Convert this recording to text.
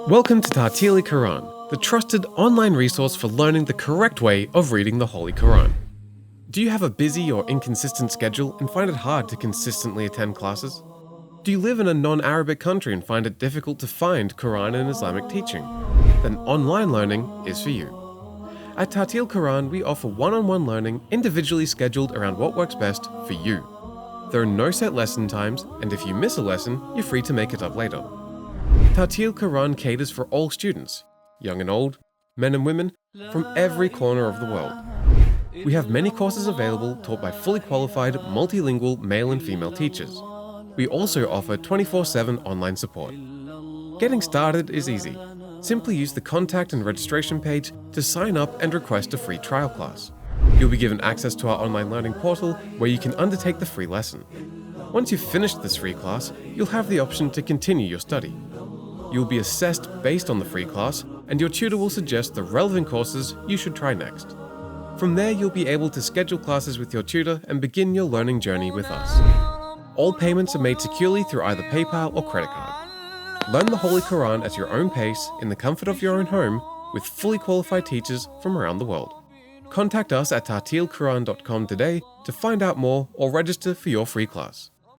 Welcome to Ta'til Quran, the trusted online resource for learning the correct way of reading the Holy Quran. Do you have a busy or inconsistent schedule and find it hard to consistently attend classes? Do you live in a non-Arabic country and find it difficult to find Quran and Islamic teaching? Then online learning is for you. At Ta'til Quran, we offer one-on-one learning individually scheduled around what works best for you. There are no set lesson times, and if you miss a lesson, you're free to make it up later. Ta'til Quran caters for all students, young and old, men and women, from every corner of the world. We have many courses available taught by fully qualified, multilingual male and female teachers. We also offer 24/7 online support. Getting started is easy. Simply use the contact and registration page to sign up and request a free trial class. You'll be given access to our online learning portal where you can undertake the free lesson. Once you've finished this free class, you'll have the option to continue your study. You'll be assessed based on the free class, and your tutor will suggest the relevant courses you should try next. From there, you'll be able to schedule classes with your tutor and begin your learning journey with us. All payments are made securely through either PayPal or credit card. Learn the Holy Quran at your own pace in the comfort of your own home with fully qualified teachers from around the world. Contact us at ta'tilquran.com today to find out more or register for your free class.